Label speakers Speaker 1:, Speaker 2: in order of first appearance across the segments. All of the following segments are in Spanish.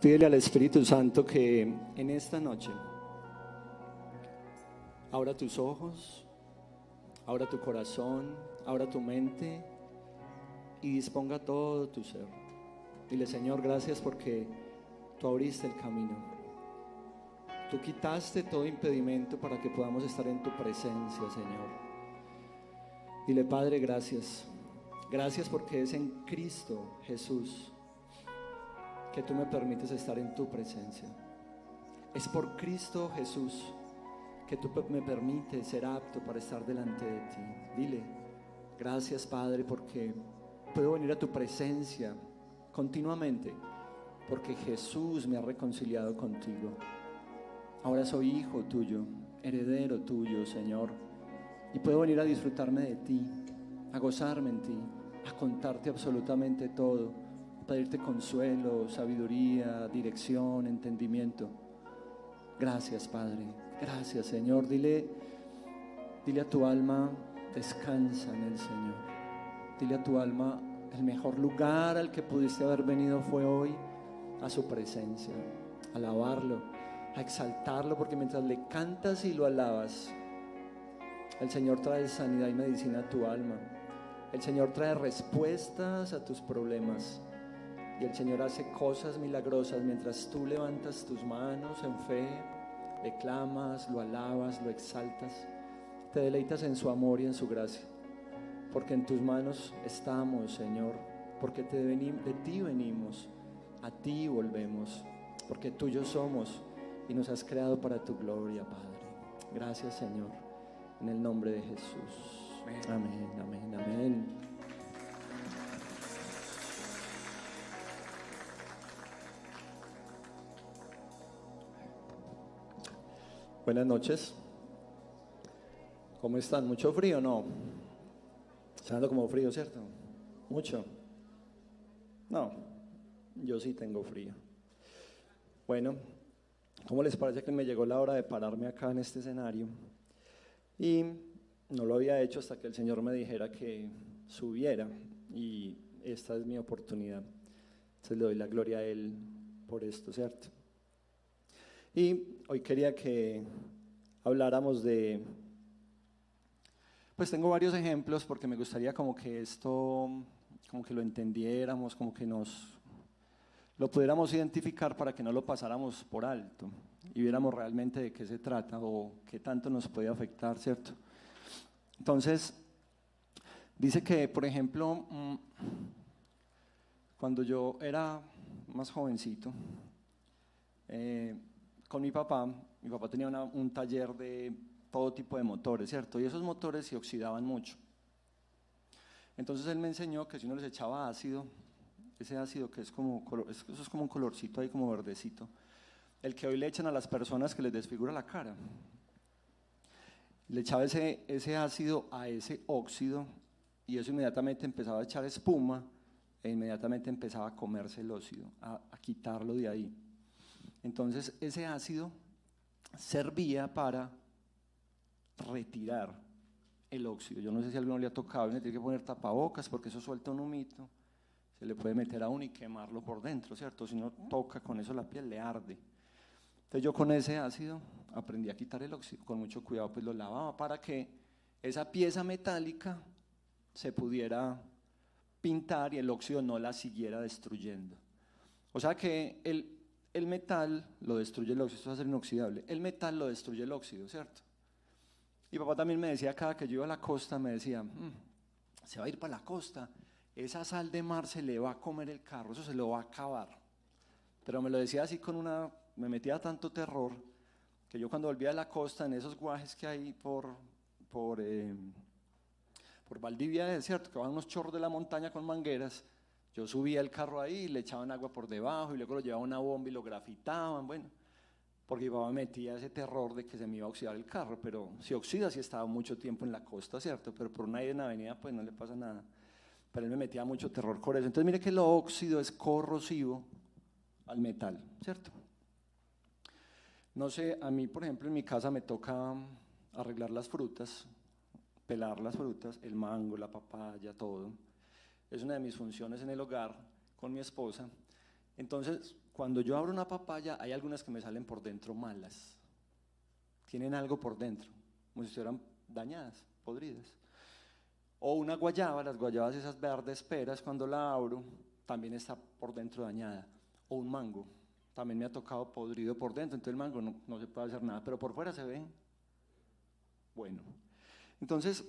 Speaker 1: Pídele al Espíritu Santo que en esta noche abra tus ojos, abra tu corazón, abra tu mente y disponga todo tu ser. Dile: Señor, gracias porque tú abriste el camino. Tú quitaste todo impedimento para que podamos estar en tu presencia, Señor. Dile: Padre, gracias. Gracias porque es en Cristo Jesús que tú me permites estar en tu presencia. Es por Cristo Jesús que tú me permites ser apto para estar delante de ti. Dile: gracias, Padre, porque puedo venir a tu presencia continuamente, porque Jesús me ha reconciliado contigo. Ahora soy hijo tuyo, heredero tuyo, Señor, y puedo venir a disfrutarme de ti, a gozarme en ti, a contarte absolutamente todo, a pedirte consuelo, sabiduría, dirección, entendimiento. Gracias, Padre. Gracias, Señor. Dile a tu alma: descansa en el Señor. Dile a tu alma: el mejor lugar al que pudiste haber venido fue hoy a su presencia, a alabarlo, a exaltarlo, porque mientras le cantas y lo alabas, el Señor trae sanidad y medicina a tu alma. El Señor trae respuestas a tus problemas. Y el Señor hace cosas milagrosas mientras tú levantas tus manos en fe, le clamas, lo alabas, lo exaltas, te deleitas en su amor y en su gracia. Porque en tus manos estamos, Señor, porque de ti venimos, a ti volvemos, porque tuyos somos y nos has creado para tu gloria, Padre. Gracias, Señor, en el nombre de Jesús. Amén, amén, amén. Buenas noches. ¿Cómo están? ¿Mucho frío o no? Está dando como frío, ¿cierto? ¿Mucho? No, yo sí tengo frío. Bueno, ¿cómo les parece que me llegó la hora de pararme acá en este escenario? Y no lo había hecho hasta que el Señor me dijera que subiera, y esta es mi oportunidad. Entonces le doy la gloria a Él por esto, ¿cierto? Y hoy quería que habláramos pues tengo varios ejemplos porque me gustaría como que esto, como que lo entendiéramos, como que lo pudiéramos identificar para que no lo pasáramos por alto y viéramos realmente de qué se trata o qué tanto nos puede afectar, ¿cierto? Entonces, dice que, por ejemplo, cuando yo era más jovencito, con mi papá tenía un taller de todo tipo de motores, ¿cierto? Y esos motores se oxidaban mucho. Entonces él me enseñó que si uno les echaba ácido, ese ácido que es como eso es como un colorcito ahí como verdecito, el que hoy le echan a las personas que les desfigura la cara, le echaba ese ácido a ese óxido y eso inmediatamente empezaba a echar espuma e inmediatamente empezaba a comerse el óxido, a quitarlo de ahí. Entonces ese ácido servía para retirar el óxido. Yo no sé si a alguno le ha tocado, uno tiene que poner tapabocas porque eso suelta un humito, se le puede meter a uno y quemarlo por dentro, ¿cierto? Si uno toca con eso la piel le arde. Entonces yo con ese ácido aprendí a quitar el óxido, con mucho cuidado pues lo lavaba para que esa pieza metálica se pudiera pintar y el óxido no la siguiera destruyendo. O sea que el metal lo destruye el óxido, esto va a ser inoxidable, el metal lo destruye el óxido, ¿cierto? Y papá también me decía, cada que yo iba a la costa, me decía, se va a ir para la costa, esa sal de mar se le va a comer el carro, eso se lo va a acabar. Pero me lo decía así me metía tanto terror, que yo cuando volvía a la costa, en esos guajes que hay por Valdivia, ¿cierto? Que van unos chorros de la montaña con mangueras, yo subía el carro ahí y le echaban agua por debajo y luego lo llevaba a una bomba y lo grafitaban, bueno, porque mi papá me metía ese terror de que se me iba a oxidar el carro, pero si oxida sí estaba mucho tiempo en la costa, ¿cierto? Pero por una avenida pues no le pasa nada, pero él me metía mucho terror por eso. Entonces mire que el óxido es corrosivo al metal, ¿cierto? No sé, a mí por ejemplo en mi casa me toca arreglar las frutas, pelar las frutas, el mango, la papaya, todo. Es una de mis funciones en el hogar con mi esposa. Entonces cuando yo abro una papaya, hay algunas que me salen por dentro malas. Tienen algo por dentro, como si estuvieran dañadas, podridas. O una guayaba, las guayabas esas verdes peras, cuando la abro, también está por dentro dañada. O un mango, también me ha tocado podrido por dentro, entonces el mango no se puede hacer nada, pero por fuera se ve bueno. Entonces,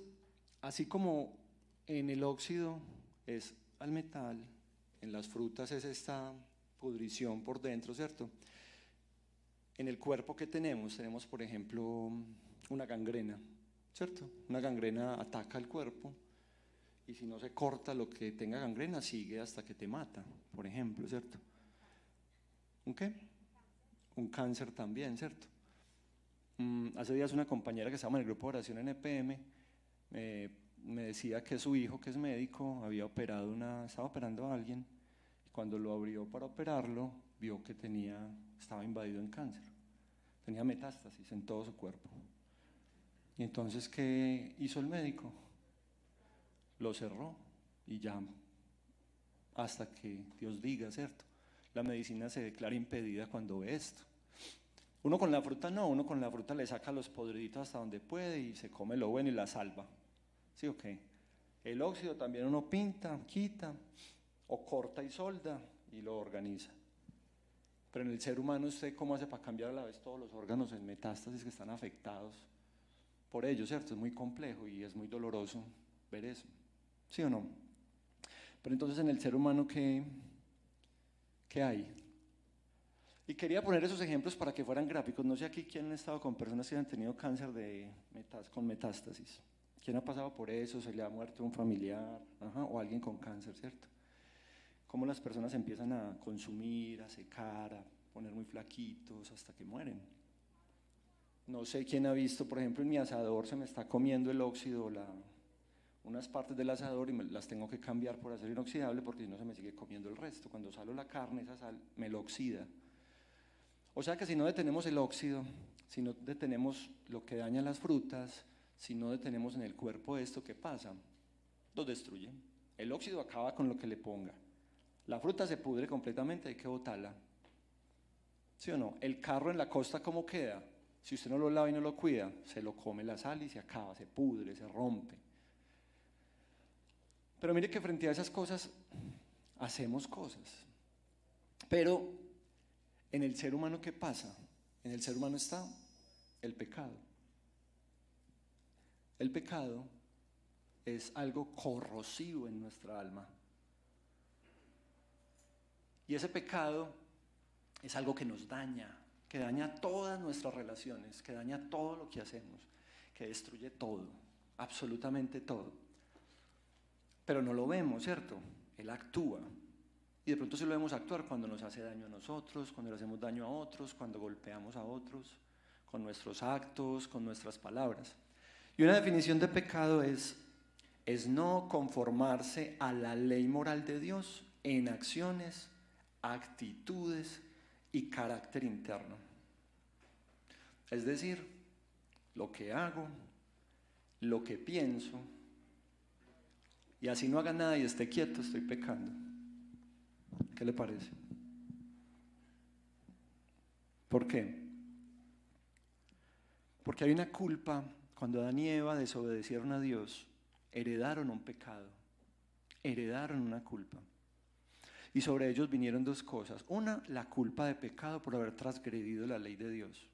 Speaker 1: así como en el óxido es al metal, en las frutas es esta pudrición por dentro, ¿cierto? En el cuerpo que tenemos por ejemplo una gangrena, ¿cierto? Una gangrena ataca el cuerpo y si no se corta lo que tenga gangrena sigue hasta que te mata, por ejemplo, ¿cierto? ¿Un qué? Un cáncer también, ¿cierto? Hace días una compañera que estaba en el grupo de oración NPM me decía que su hijo, que es médico, estaba operando a alguien y cuando lo abrió para operarlo, vio que estaba invadido en cáncer, tenía metástasis en todo su cuerpo. Y entonces, ¿qué hizo el médico? Lo cerró y ya, hasta que Dios diga, ¿cierto? La medicina se declara impedida cuando ve esto. Uno con la fruta no, uno con la fruta le saca los podriditos hasta donde puede y se come lo bueno y la salva. ¿Sí o qué? El óxido también uno pinta, quita, o corta y solda y lo organiza. Pero en el ser humano, ¿usted cómo hace para cambiar a la vez todos los órganos en metástasis que están afectados por ello, ¿cierto? Es muy complejo y es muy doloroso ver eso. ¿Sí o no? Pero entonces en el ser humano, ¿qué hay? Y quería poner esos ejemplos para que fueran gráficos. No sé aquí quién ha estado con personas que han tenido cáncer con metástasis. ¿Quién ha pasado por eso? ¿Se le ha muerto un familiar? O alguien con cáncer, ¿cierto? Cómo las personas empiezan a consumir, a secar, a poner muy flaquitos hasta que mueren. No sé quién ha visto, por ejemplo, en mi asador se me está comiendo el óxido, unas partes del asador y las tengo que cambiar por acero inoxidable porque si no se me sigue comiendo el resto. Cuando salo la carne, esa sal me lo oxida. O sea que si no detenemos el óxido, si no detenemos lo que daña las frutas, si no detenemos en el cuerpo esto, ¿qué pasa? Lo destruye. El óxido acaba con lo que le ponga. La fruta se pudre completamente, hay que botarla. ¿Sí o no? El carro en la costa, ¿cómo queda? Si usted no lo lava y no lo cuida, se lo come la sal y se acaba, se pudre, se rompe. Pero mire que frente a esas cosas, hacemos cosas. Pero en el ser humano, ¿qué pasa? En el ser humano está el pecado. El pecado es algo corrosivo en nuestra alma. Y ese pecado es algo que nos daña, que daña todas nuestras relaciones, que daña todo lo que hacemos, que destruye todo, absolutamente todo. Pero no lo vemos, ¿cierto? Él actúa. Y de pronto sí lo vemos actuar cuando nos hace daño a nosotros, cuando le hacemos daño a otros, cuando golpeamos a otros, con nuestros actos, con nuestras palabras. Y una definición de pecado es no conformarse a la ley moral de Dios en acciones, actitudes y carácter interno. Es decir, lo que hago, lo que pienso, y así no haga nada y esté quieto, estoy pecando. ¿Qué le parece? ¿Por qué? Porque hay una culpa. Cuando Adán y Eva desobedecieron a Dios, heredaron un pecado, heredaron una culpa. Y sobre ellos vinieron dos cosas. Una, la culpa de pecado por haber transgredido la ley de Dios.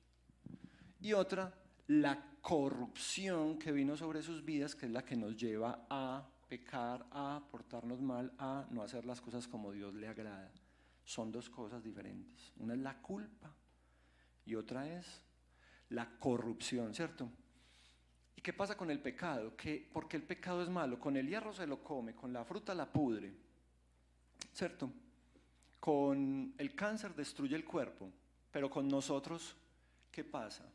Speaker 1: Y otra, la corrupción que vino sobre sus vidas, que es la que nos lleva a pecar, a portarnos mal, a no hacer las cosas como Dios le agrada. Son dos cosas diferentes. Una es la culpa y otra es la corrupción, ¿cierto? ¿Y qué pasa con el pecado? Porque el pecado es malo. Con el hierro se lo come, con la fruta la pudre, ¿cierto? Con el cáncer destruye el cuerpo, pero con nosotros, ¿qué pasa?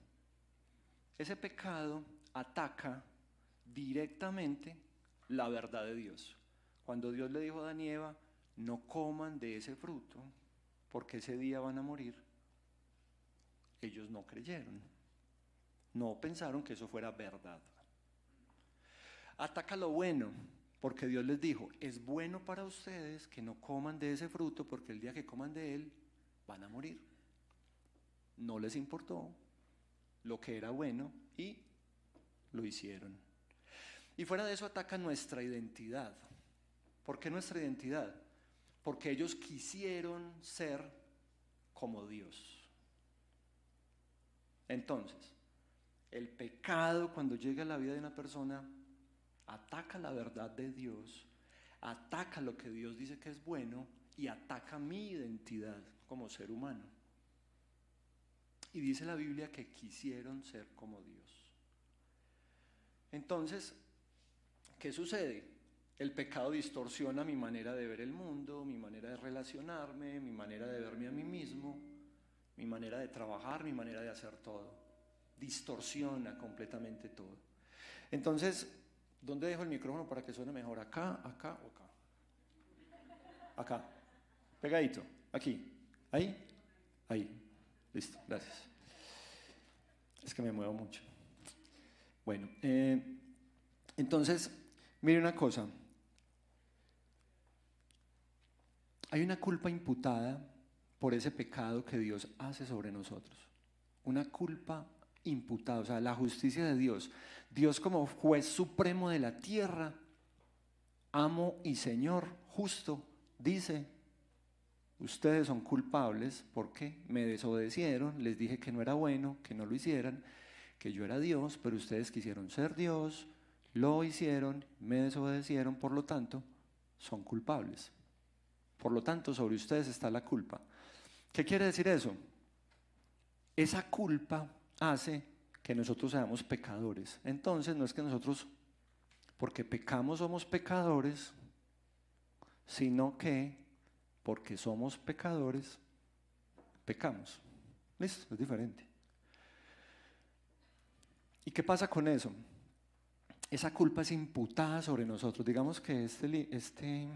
Speaker 1: Ese pecado ataca directamente la verdad de Dios. Cuando Dios le dijo a Adán y Eva, no coman de ese fruto, porque ese día van a morir, ellos no creyeron, no pensaron que eso fuera verdad. Ataca lo bueno, porque Dios les dijo, es bueno para ustedes que no coman de ese fruto, porque el día que coman de él, van a morir. No les importó lo que era bueno y lo hicieron. Y fuera de eso ataca nuestra identidad. ¿Por qué nuestra identidad? Porque ellos quisieron ser como Dios. Entonces, el pecado cuando llega a la vida de una persona ataca la verdad de Dios, ataca lo que Dios dice que es bueno y ataca mi identidad como ser humano. Y dice la Biblia que quisieron ser como Dios. Entonces, ¿qué sucede? El pecado distorsiona mi manera de ver el mundo, mi manera de relacionarme, mi manera de verme a mí mismo, mi manera de trabajar, mi manera de hacer todo. Distorsiona completamente todo. Entonces, ¿dónde dejo el micrófono para que suene mejor? ¿Acá, acá o acá? Acá. Pegadito. Aquí. ¿Ahí? Ahí. Listo. Gracias. Es que me muevo mucho. Bueno, entonces, mire una cosa. Hay una culpa imputada por ese pecado que Dios hace sobre nosotros. Una culpa imputada, o sea, la justicia de Dios. Dios como juez supremo de la tierra, amo y Señor justo, dice: ustedes son culpables porque me desobedecieron, les dije que no era bueno, que no lo hicieran, que yo era Dios, pero ustedes quisieron ser Dios, lo hicieron, me desobedecieron, por lo tanto, son culpables. Por lo tanto, sobre ustedes está la culpa. ¿Qué quiere decir eso? Esa culpa hace que nosotros seamos pecadores. Entonces, no es que nosotros, porque pecamos, somos pecadores, sino que porque somos pecadores, pecamos. ¿Listo? Es diferente. ¿Y qué pasa con eso? Esa culpa es imputada sobre nosotros. Digamos que este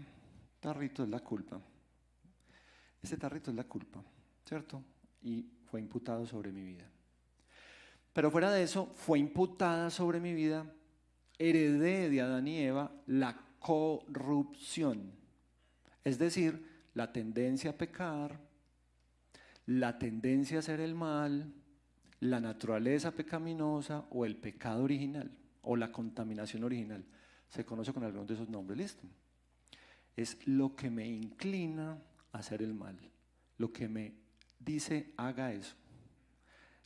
Speaker 1: tarrito es la culpa. Este tarrito es la culpa, ¿cierto? Y fue imputado sobre mi vida. Pero fuera de eso, fue imputada sobre mi vida, heredé de Adán y Eva la corrupción. Es decir, la tendencia a pecar, la tendencia a hacer el mal, la naturaleza pecaminosa o el pecado original o la contaminación original. Se conoce con algunos de esos nombres, ¿listo? Es lo que me inclina a hacer el mal, lo que me dice haga eso,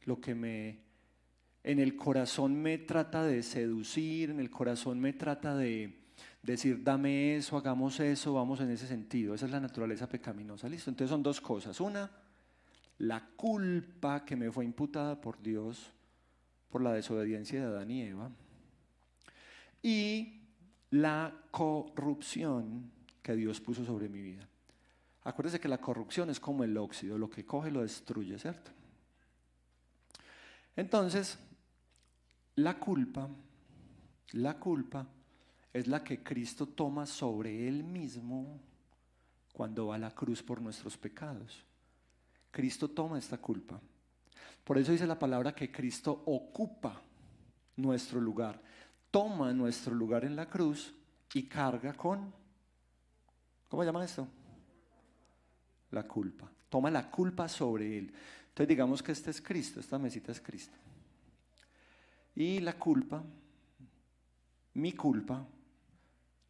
Speaker 1: lo que en el corazón me trata de seducir, en el corazón me trata de decir dame eso, hagamos eso, vamos en ese sentido. Esa es la naturaleza pecaminosa, ¿listo? Entonces son dos cosas. Una, la culpa que me fue imputada por Dios por la desobediencia de Adán y Eva, y la corrupción que Dios puso sobre mi vida. Acuérdense que la corrupción es como el óxido, lo que coge lo destruye, ¿cierto? Entonces, la culpa es la que Cristo toma sobre Él mismo cuando va a la cruz por nuestros pecados. Cristo toma esta culpa. Por eso dice la palabra que Cristo ocupa nuestro lugar, toma nuestro lugar en la cruz y carga con, ¿cómo se llama esto? La culpa. Toma la culpa sobre Él. Entonces digamos que este es Cristo, esta mesita es Cristo. Y la culpa, mi culpa,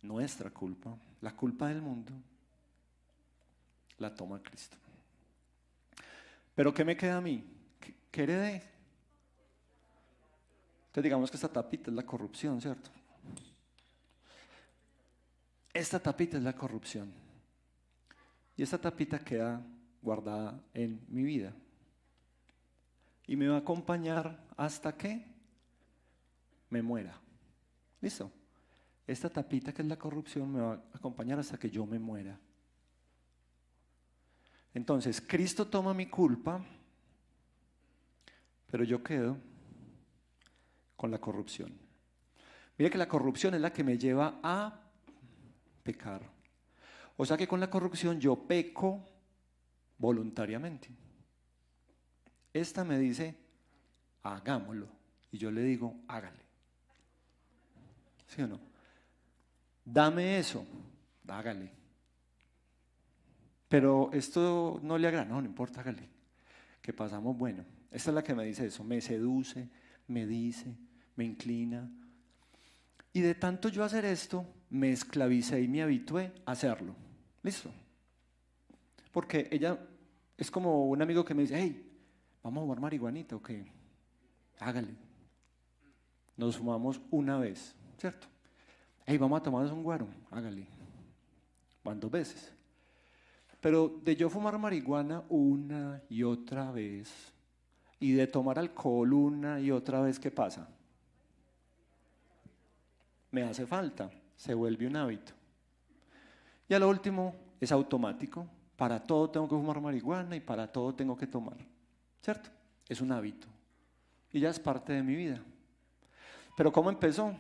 Speaker 1: nuestra culpa, la culpa del mundo, la toma Cristo. Pero ¿qué me queda a mí? ¿Qué heredé? Entonces digamos que esta tapita es la corrupción, ¿cierto? Esta tapita es la corrupción. Y esta tapita queda guardada en mi vida. Y me va a acompañar hasta que me muera. ¿Listo? Esta tapita que es la corrupción me va a acompañar hasta que yo me muera. Entonces, Cristo toma mi culpa, pero yo quedo con la corrupción. Mire que la corrupción es la que me lleva a pecar. O sea que con la corrupción yo peco voluntariamente. Esta me dice, hagámoslo. Y yo le digo, hágale. ¿Sí o no? Dame eso, hágale.
Speaker 2: Pero esto no le agrada, no, no importa, hágale, que pasamos bueno. Esta es la que me dice eso, me seduce, me dice, me inclina. Y de tanto yo hacer esto, me esclavicé y me habitué a hacerlo. ¿Listo? Porque ella es como un amigo que me dice, hey, vamos a fumar marihuanita, ok, hágale. Nos fumamos una vez, ¿cierto? Hey, vamos a tomarnos un guaro, hágale. Van 2 veces. Pero de yo fumar marihuana una y otra vez, y de tomar alcohol una y otra vez, ¿qué pasa? Me hace falta, se vuelve un hábito. Y a lo último es automático, para todo tengo que fumar marihuana y para todo tengo que tomar, ¿cierto? Es un hábito y ya es parte de mi vida. Pero ¿cómo empezó?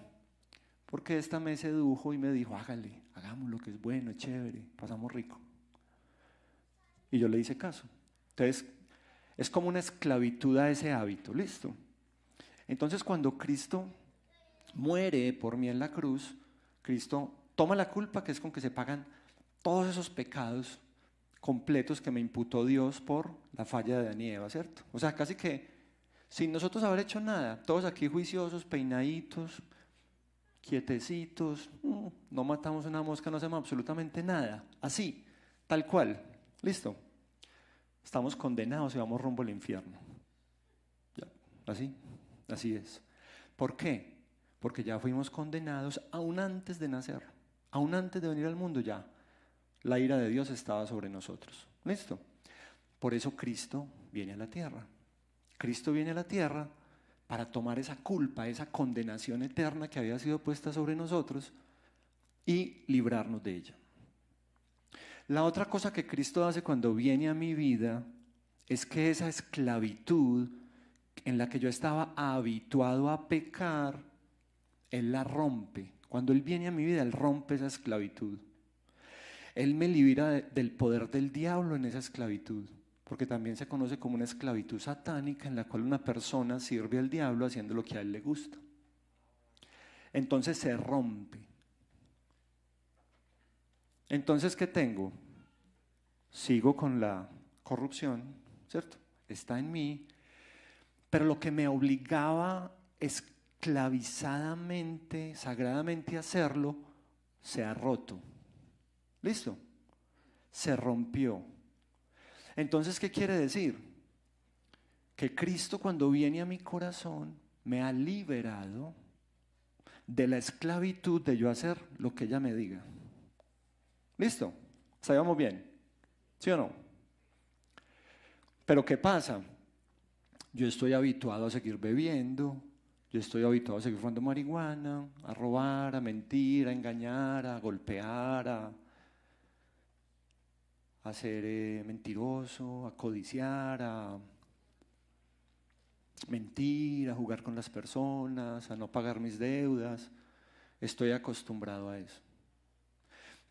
Speaker 2: Porque esta me sedujo y me dijo, hágale, hagamos lo que es bueno, es chévere, pasamos rico. Y yo le hice caso. Entonces, es como una esclavitud a ese hábito, ¿listo? Entonces, cuando Cristo muere por mí en la cruz, Cristo toma la culpa, que es con que se pagan todos esos pecados completos que me imputó Dios por la falla de Adán y Eva, ¿cierto? O sea, casi que sin nosotros haber hecho nada, todos aquí juiciosos, peinaditos, quietecitos, no matamos una mosca, no hacemos absolutamente nada, así, tal cual, listo. Estamos condenados y vamos rumbo al infierno. Ya, así es. ¿Por qué? Porque ya fuimos condenados aún antes de nacer, aún antes de venir al mundo ya. La ira de Dios estaba sobre nosotros. ¿Listo? Por eso Cristo viene a la tierra. Cristo viene a la tierra para tomar esa culpa, esa condenación eterna que había sido puesta sobre nosotros y librarnos de ella. La otra cosa que Cristo hace cuando viene a mi vida es que esa esclavitud en la que yo estaba habituado a pecar, Él la rompe. Cuando Él viene a mi vida, Él rompe esa esclavitud. Él me libera del poder del diablo en esa esclavitud, porque también se conoce como una esclavitud satánica en la cual una persona sirve al diablo haciendo lo que a él le gusta. Entonces se rompe. Entonces, ¿qué tengo? Sigo con la corrupción, ¿cierto? Está en mí, pero lo que me obligaba esclavizadamente, sagradamente a hacerlo, se ha roto. ¿Listo? Se rompió. Entonces, ¿qué quiere decir? Que Cristo, cuando viene a mi corazón, me ha liberado de la esclavitud de yo hacer lo que ella me diga. ¿Listo? ¿Sabemos bien? ¿Sí o no? Pero ¿qué pasa? Yo estoy habituado a seguir bebiendo, yo estoy habituado a seguir fumando marihuana, a robar, a mentir, a engañar, a golpear, a ser mentiroso, a codiciar, a mentir, a jugar con las personas, a no pagar mis deudas. Estoy acostumbrado a eso.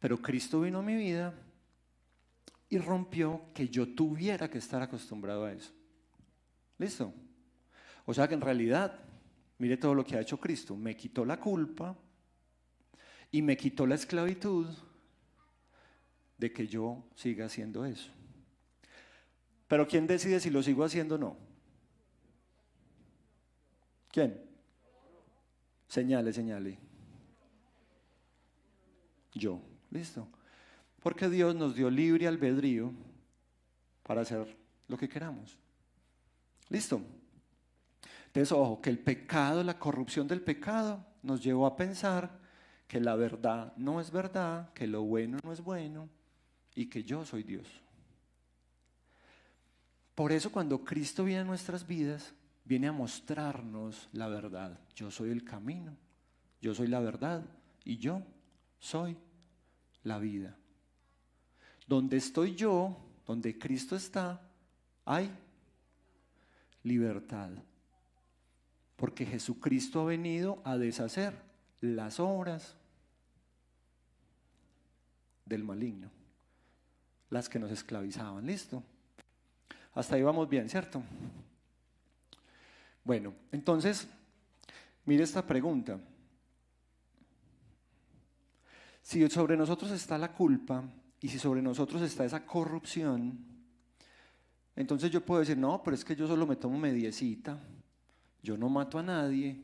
Speaker 2: Pero Cristo vino a mi vida y rompió que yo tuviera que estar acostumbrado a eso. ¿Listo? O sea que en realidad, mire todo lo que ha hecho Cristo. Me quitó la culpa y me quitó la esclavitud de que yo siga haciendo eso. Pero ¿quién decide si lo sigo haciendo o no? ¿Quién? Señale. Yo. ¿Listo? Porque Dios nos dio libre albedrío para hacer lo que queramos. ¿Listo? Entonces, ojo, que el pecado, la corrupción del pecado nos llevó a pensar que la verdad no es verdad, que lo bueno no es bueno y que yo soy Dios. Por eso cuando Cristo viene a nuestras vidas, viene a mostrarnos la verdad. Yo soy el camino, yo soy la verdad y yo soy la vida. Donde estoy yo, donde Cristo está, hay libertad. Porque Jesucristo ha venido a deshacer las obras del maligno, las que nos esclavizaban. ¿Listo? Hasta ahí vamos bien, ¿cierto? Bueno, entonces, mire esta pregunta. Si sobre nosotros está la culpa Y si sobre nosotros está esa corrupción, entonces yo puedo decir, no, pero es que yo solo me tomo mediecita, yo no mato a nadie,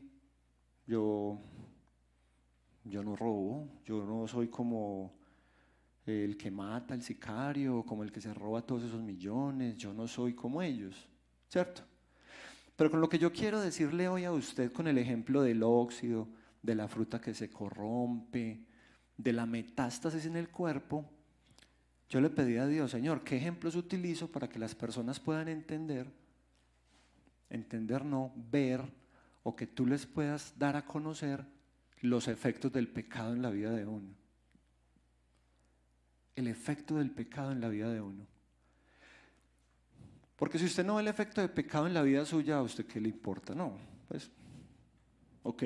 Speaker 2: yo no robo, yo no soy como el que mata, el sicario, como el que se roba todos esos millones, yo no soy como ellos, ¿cierto? Pero con lo que yo quiero decirle hoy a usted con el ejemplo del óxido, de la fruta que se corrompe, de la metástasis en el cuerpo, yo le pedí a Dios, Señor, ¿qué ejemplos utilizo para que las personas puedan entender no, ver, o que tú les puedas dar a conocer los efectos del pecado en la vida de uno? El efecto del pecado en la vida de uno. Porque si usted no ve el efecto del pecado en la vida suya, ¿a usted qué le importa? No, pues, ok.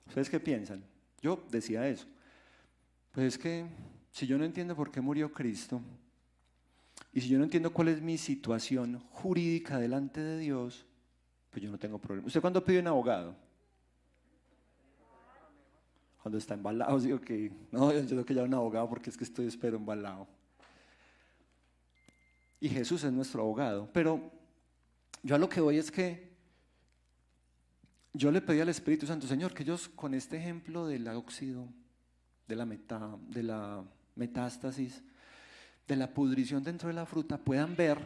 Speaker 2: ¿Ustedes qué piensan? Yo decía eso. Pues es que si yo no entiendo por qué murió Cristo, y si yo no entiendo cuál es mi situación jurídica delante de Dios, pues yo no tengo problema. ¿Usted cuándo pide un abogado? Cuando está embalado, digo que no, yo tengo que llevar un abogado porque es que estoy embalado. Y Jesús es nuestro abogado. Pero yo a lo que voy es que yo le pedí al Espíritu Santo, Señor, que ellos con este ejemplo del óxido, de la metástasis, de la pudrición dentro de la fruta, puedan ver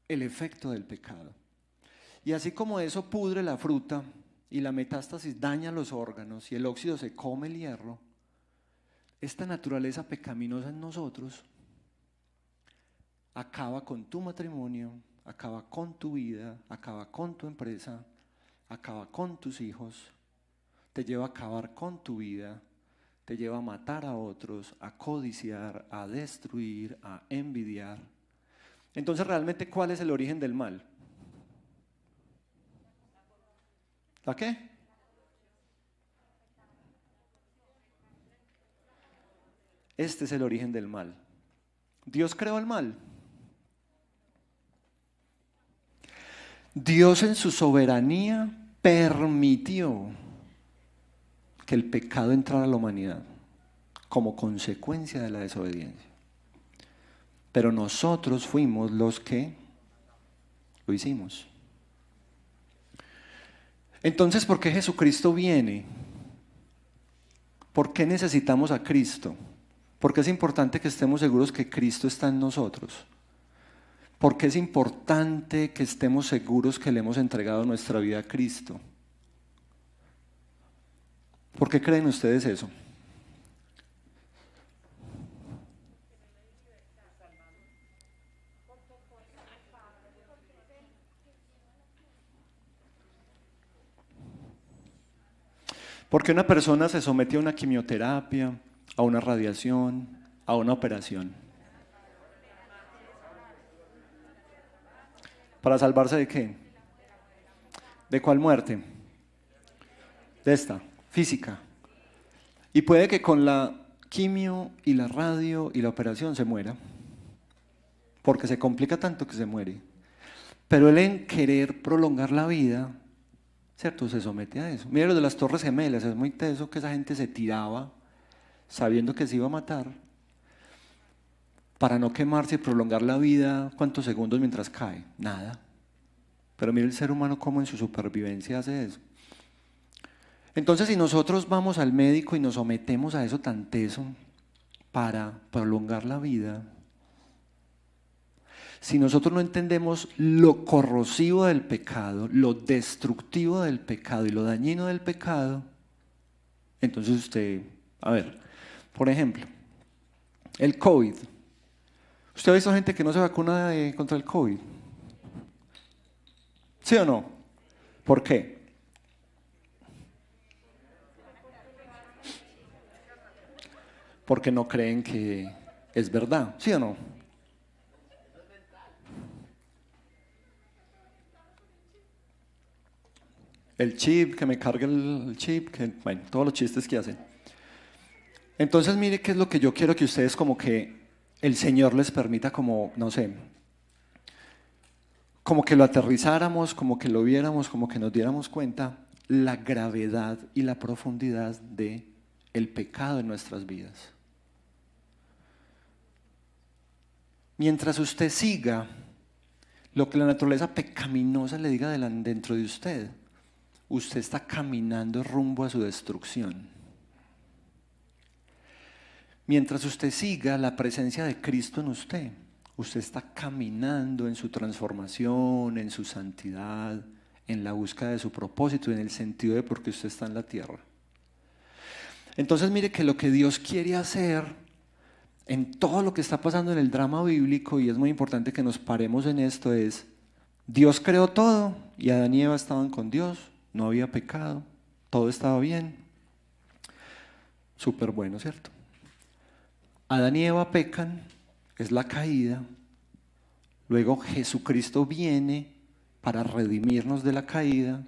Speaker 2: el efecto del pecado. Y así como eso pudre la fruta y la metástasis daña los órganos y el óxido se come el hierro, esta naturaleza pecaminosa en nosotros acaba con tu matrimonio, acaba con tu vida, acaba con tu empresa, acaba con tus hijos, te lleva a acabar con tu vida, te lleva a matar a otros, a codiciar, a destruir, a envidiar. Entonces, realmente, ¿cuál es el origen del mal? ¿La qué? Este es el origen del mal. ¿Dios creó el mal? Dios en su soberanía permitió que el pecado entrara a la humanidad como consecuencia de la desobediencia. Pero nosotros fuimos los que lo hicimos. Entonces, ¿por qué Jesucristo viene? ¿Por qué necesitamos a Cristo? Porque es importante que estemos seguros que Cristo está en nosotros. Porque es importante que estemos seguros que le hemos entregado nuestra vida a Cristo. ¿Por qué creen ustedes eso? Porque una persona se somete a una quimioterapia, a una radiación, a una operación. ¿Para salvarse de qué? ¿De cuál muerte? De esta, física. Y puede que con la quimio y la radio y la operación se muera, porque se complica tanto que se muere. Pero él en querer prolongar la vida, ¿cierto? Se somete a eso. Mira lo de las Torres Gemelas, es muy teso que esa gente se tiraba sabiendo que se iba a matar para no quemarse y prolongar la vida. ¿Cuántos segundos mientras cae? Nada. Pero mira el ser humano cómo en su supervivencia hace eso. Entonces, si nosotros vamos al médico y nos sometemos a eso tan teso para prolongar la vida, si nosotros no entendemos lo corrosivo del pecado, lo destructivo del pecado y lo dañino del pecado, entonces usted, a ver, por ejemplo, el COVID. ¿Usted ha visto gente que no se vacuna contra el COVID? ¿Sí o no? ¿Por qué? Porque no creen que es verdad, ¿sí o no? El chip, que me cargue el chip, que, bueno, todos los chistes que hacen. Entonces mire qué es lo que yo quiero que ustedes como que el Señor les permita como, no sé, como que lo aterrizáramos, como que lo viéramos, como que nos diéramos cuenta la gravedad y la profundidad de el pecado en nuestras vidas. Mientras usted siga lo que la naturaleza pecaminosa le diga dentro de usted, usted está caminando rumbo a su destrucción. Mientras usted siga la presencia de Cristo en usted, usted está caminando en su transformación, en su santidad, en la búsqueda de su propósito, en el sentido de por qué usted está en la tierra. Entonces mire que lo que Dios quiere hacer en todo lo que está pasando en el drama bíblico, y es muy importante que nos paremos en esto, es: Dios creó todo y Adán y Eva estaban con Dios, no había pecado, todo estaba bien. Súper bueno, ¿cierto? Adán y Eva pecan, es la caída. Luego Jesucristo viene para redimirnos de la caída,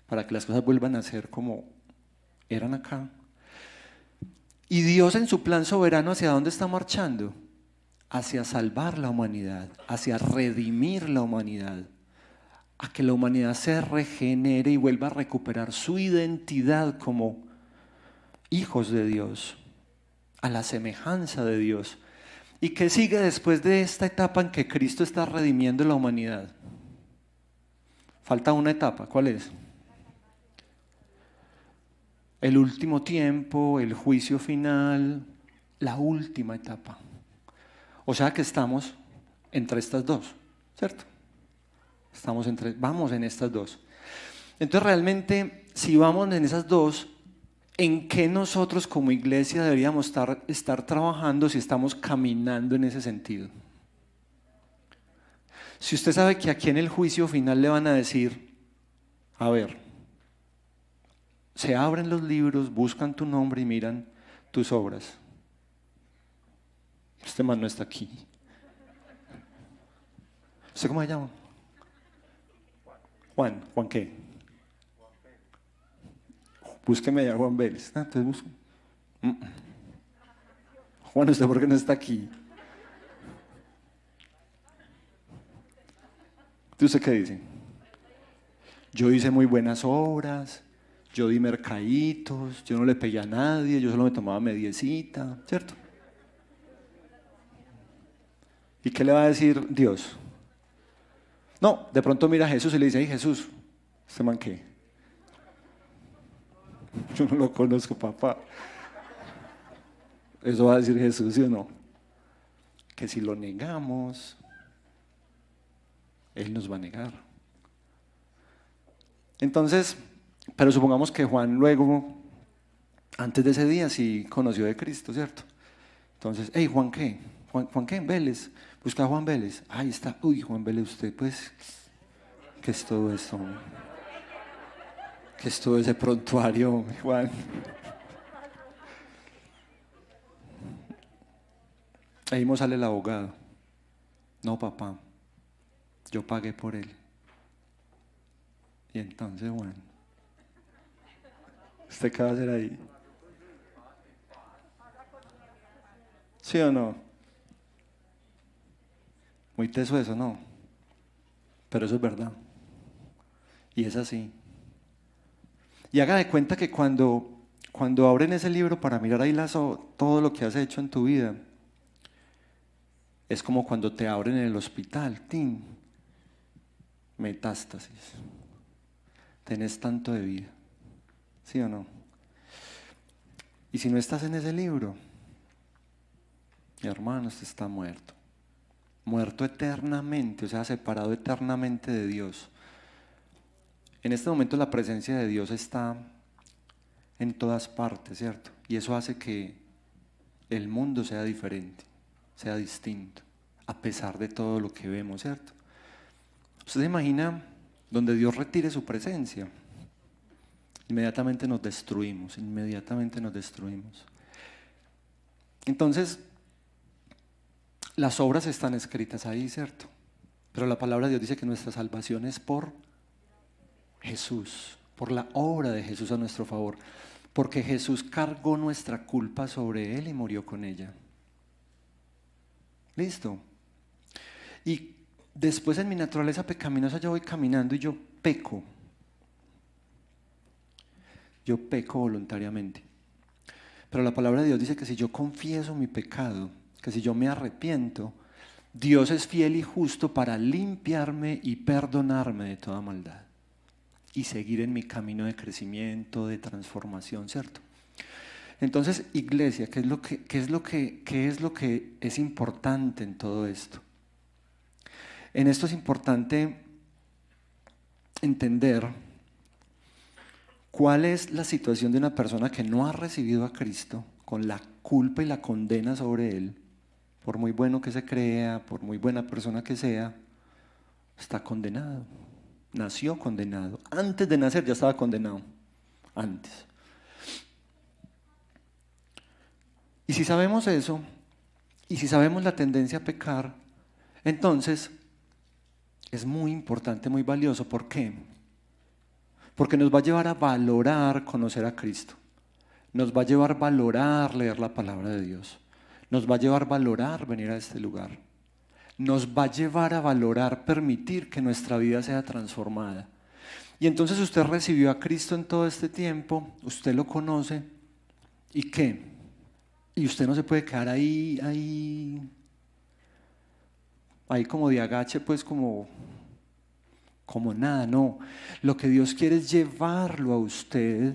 Speaker 2: para que las cosas vuelvan a ser como eran acá. Y Dios en su plan soberano, ¿hacia dónde está marchando? Hacia salvar la humanidad, hacia redimir la humanidad, a que la humanidad se regenere y vuelva a recuperar su identidad como hijos de Dios, a la semejanza de Dios. ¿Y qué sigue después de esta etapa en que Cristo está redimiendo la humanidad? Falta una etapa, ¿cuál es? El último tiempo, el juicio final, la última etapa. O sea que estamos entre estas dos, ¿cierto? Vamos en estas dos. Entonces realmente, si vamos en esas dos, ¿en qué nosotros como iglesia deberíamos estar trabajando si estamos caminando en ese sentido? Si usted sabe que aquí en el juicio final le van a decir: a ver, se abren los libros, buscan tu nombre y miran tus obras. Este man no está aquí. ¿Usted cómo se llama? Juan. ¿Juan qué? Búsqueme allá Juan Vélez. Entonces busco. Juan, ¿usted por qué no está aquí? ¿Usted qué dice? Yo hice muy buenas obras, yo di mercaditos, yo no le pegué a nadie, yo solo me tomaba mediecita, ¿cierto? ¿Y qué le va a decir Dios? No, de pronto mira a Jesús y le dice: ay, Jesús, ¿este man qué? Yo no lo conozco, papá. Eso va a decir Jesús, ¿sí o no? Que si lo negamos, Él nos va a negar. Entonces, pero supongamos que Juan luego, antes de ese día, sí conoció de Cristo, ¿cierto? Entonces, hey, ¿Juan qué? ¿Juan qué? Vélez. Busca a Juan Vélez. Ahí está. Uy, Juan Vélez, usted pues, ¿qué es todo esto? ¿Qué es todo ese prontuario, Juan? Ahí mismo sale el abogado. No, papá, yo pagué por él. Y entonces, Juan, ¿usted qué va a hacer ahí? ¿Sí o no? Muy teso eso, ¿no? Pero eso es verdad. Y es así. Y haga de cuenta que cuando abren ese libro para mirar ahí todo lo que has hecho en tu vida, es como cuando te abren en el hospital, ¡tin! Metástasis. Tenés tanto de vida. ¿Sí o no? Y si no estás en ese libro, mi hermano, usted está muerto. Muerto eternamente, o sea, separado eternamente de Dios. En este momento la presencia de Dios está en todas partes, ¿cierto? Y eso hace que el mundo sea diferente, sea distinto, a pesar de todo lo que vemos, ¿cierto? ¿Usted se imagina donde Dios retire su presencia? Inmediatamente nos destruimos, inmediatamente nos destruimos. Entonces, las obras están escritas ahí, ¿cierto? Pero la palabra de Dios dice que nuestra salvación es por Jesús, por la obra de Jesús a nuestro favor, porque Jesús cargó nuestra culpa sobre Él y murió con ella. ¿Listo? Y después en mi naturaleza pecaminosa yo voy caminando y yo peco. Yo peco voluntariamente. Pero la palabra de Dios dice que si yo confieso mi pecado, que si yo me arrepiento, Dios es fiel y justo para limpiarme y perdonarme de toda maldad y seguir en mi camino de crecimiento, de transformación, ¿cierto? Entonces, iglesia, ¿qué es lo que es importante en todo esto? En esto es importante entender cuál es la situación de una persona que no ha recibido a Cristo, con la culpa y la condena sobre él, por muy bueno que se crea, por muy buena persona que sea, está condenado. Nació condenado. Antes de nacer ya estaba condenado. Antes. Y si sabemos eso, y si sabemos la tendencia a pecar, entonces es muy importante, muy valioso. ¿Por qué? Porque nos va a llevar a valorar conocer a Cristo. Nos va a llevar a valorar leer la palabra de Dios. Nos va a llevar a valorar venir a este lugar. Nos va a llevar a valorar permitir que nuestra vida sea transformada. Y entonces usted recibió a Cristo en todo este tiempo, usted lo conoce, ¿y qué? Y usted no se puede quedar ahí como de agache, pues como nada, no. Lo que Dios quiere es llevarlo a usted,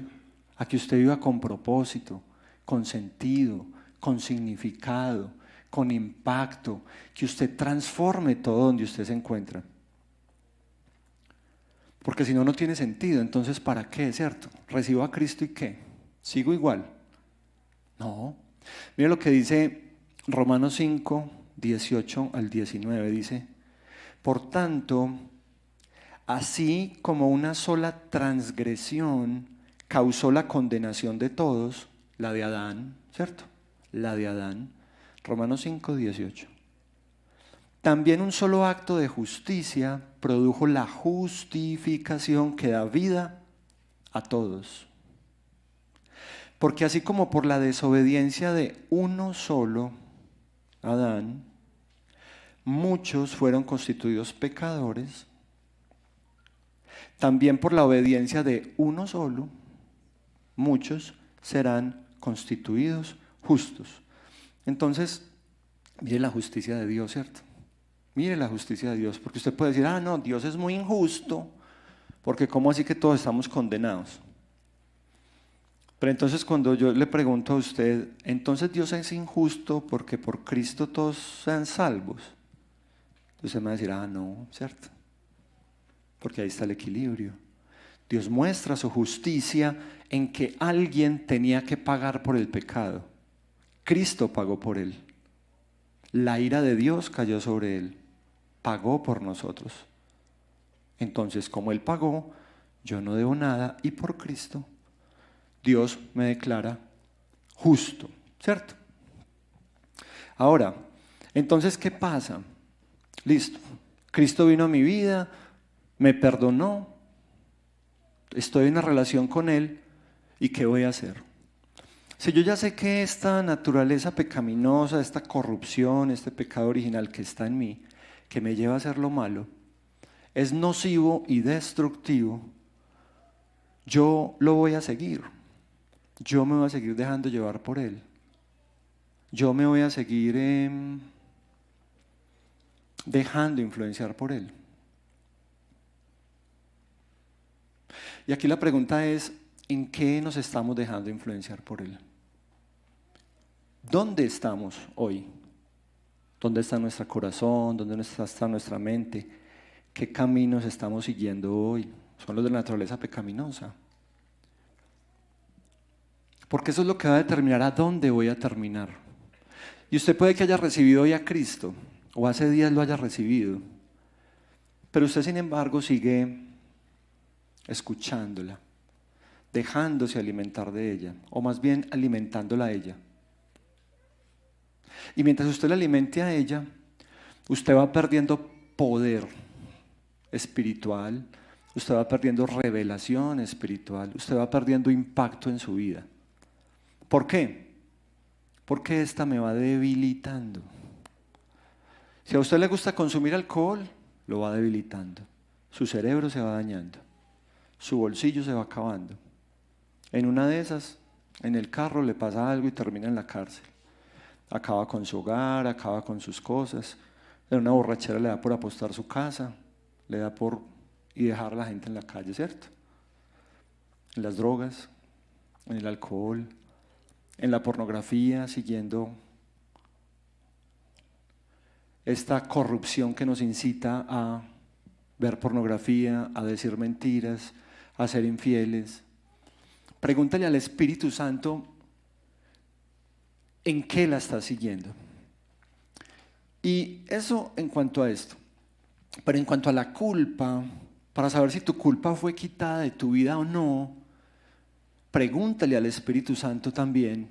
Speaker 2: a que usted viva con propósito, con sentido, con significado, con impacto, que usted transforme todo donde usted se encuentra. Porque si no, no tiene sentido. Entonces, ¿para qué, cierto? ¿Recibo a Cristo y qué? ¿Sigo igual? No. Mira lo que dice Romanos 5, 18 al 19. Dice, por tanto, así como una sola transgresión causó la condenación de todos, la de Adán, ¿cierto? La de Adán. Romanos 5, 18. También un solo acto de justicia produjo la justificación que da vida a todos. Porque así como por la desobediencia de uno solo, Adán, muchos fueron constituidos pecadores, también por la obediencia de uno solo, muchos serán constituidos justos. Entonces, mire la justicia de Dios, ¿cierto? Mire la justicia de Dios, porque usted puede decir, no, Dios es muy injusto, porque ¿cómo así que todos estamos condenados? Pero entonces cuando yo le pregunto a usted, entonces Dios es injusto porque por Cristo todos sean salvos. Entonces usted me va a decir, no, ¿cierto? Porque ahí está el equilibrio. Dios muestra su justicia en que alguien tenía que pagar por el pecado. Cristo pagó por él. La ira de Dios cayó sobre él. Pagó por nosotros. Entonces, como él pagó, yo no debo nada y por Cristo Dios me declara justo, ¿cierto? Ahora, entonces, ¿qué pasa? Listo, Cristo vino a mi vida, me perdonó, estoy en una relación con Él, ¿y qué voy a hacer? Si yo ya sé que esta naturaleza pecaminosa, esta corrupción, este pecado original que está en mí, que me lleva a hacer lo malo, es nocivo y destructivo, yo lo voy a seguir. Yo me voy a seguir dejando llevar por él. Yo me voy a seguir dejando influenciar por él. Y aquí la pregunta es, ¿en qué nos estamos dejando influenciar por él? ¿Dónde estamos hoy? ¿Dónde está nuestro corazón? ¿Dónde está nuestra mente? ¿Qué caminos estamos siguiendo hoy? Son los de la naturaleza pecaminosa. Porque eso es lo que va a determinar a dónde voy a terminar. Y usted puede que haya recibido hoy a Cristo, o hace días lo haya recibido, pero usted sin embargo sigue escuchándola, dejándose alimentar de ella, o más bien alimentándola a ella. Y mientras usted la alimente a ella, usted va perdiendo poder espiritual, usted va perdiendo revelación espiritual, usted va perdiendo impacto en su vida. ¿Por qué? Porque esta me va debilitando. Si a usted le gusta consumir alcohol, lo va debilitando. Su cerebro se va dañando. Su bolsillo se va acabando. En una de esas, en el carro le pasa algo y termina en la cárcel. Acaba con su hogar, acaba con sus cosas. En una borrachera le da por apostar su casa, le da por y dejar a la gente en la calle, ¿cierto? En las drogas, en el alcohol, en la pornografía, siguiendo esta corrupción que nos incita a ver pornografía, a decir mentiras, a ser infieles. Pregúntale al Espíritu Santo en qué la estás siguiendo. Y eso en cuanto a esto. Pero en cuanto a la culpa, para saber si tu culpa fue quitada de tu vida o no, pregúntale al Espíritu Santo también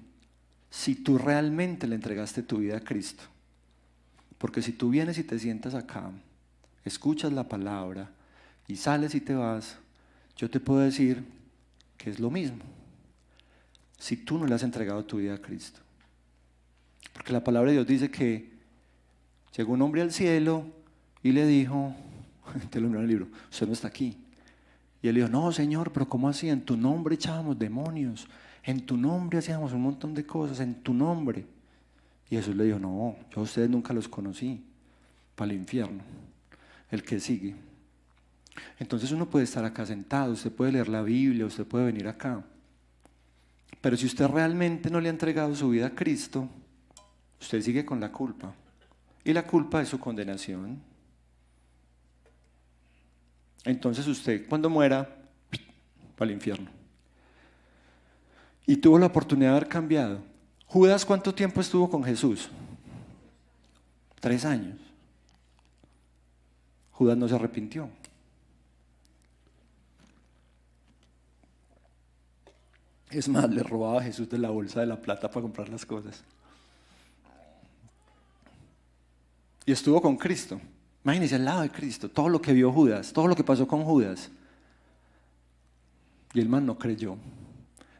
Speaker 2: si tú realmente le entregaste tu vida a Cristo. Porque si tú vienes y te sientas acá, escuchas la palabra y sales y te vas, yo te puedo decir que es lo mismo si tú no le has entregado tu vida a Cristo. Porque la palabra de Dios dice que llegó un hombre al cielo y le dijo, te lo leo en el libro, usted no está aquí. Y él dijo, no, Señor, pero ¿cómo así? En tu nombre echábamos demonios, en tu nombre hacíamos un montón de cosas, en tu nombre. Y Jesús le dijo, no, yo a ustedes nunca los conocí, para el infierno, el que sigue. Entonces uno puede estar acá sentado, usted puede leer la Biblia, usted puede venir acá. Pero si usted realmente no le ha entregado su vida a Cristo, usted sigue con la culpa. Y la culpa es su condenación. Entonces usted cuando muera, va al infierno. Y tuvo la oportunidad de haber cambiado. Judas, ¿cuánto tiempo estuvo con Jesús? 3 años. Judas no se arrepintió. Es más, le robaba a Jesús de la bolsa de la plata para comprar las cosas. Y estuvo con Cristo. Imagínense al lado de Cristo, todo lo que vio Judas, todo lo que pasó con Judas. Y el man no creyó.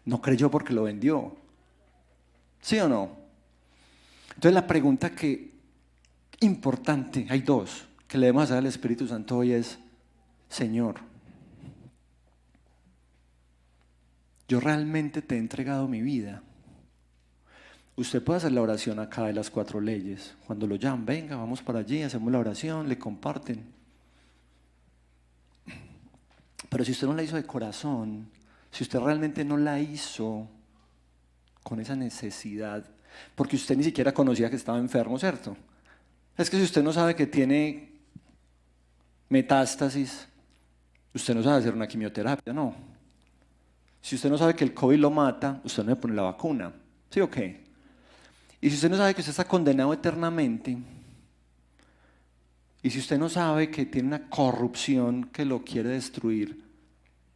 Speaker 2: No creyó porque lo vendió. ¿Sí o no? Entonces la pregunta que importante, hay 2, que le debemos hacer al Espíritu Santo hoy es, Señor, yo realmente te he entregado mi vida. Usted puede hacer la oración acá de las 4 leyes. Cuando lo llaman, venga, vamos para allí, hacemos la oración, le comparten. Pero si usted no la hizo de corazón, si usted realmente no la hizo con esa necesidad, porque usted ni siquiera conocía que estaba enfermo, ¿cierto? Es que si usted no sabe que tiene metástasis, usted no sabe hacer una quimioterapia, no. Si usted no sabe que el COVID lo mata, usted no le pone la vacuna, ¿sí o qué? Y si usted no sabe que usted está condenado eternamente, y si usted no sabe que tiene una corrupción que lo quiere destruir,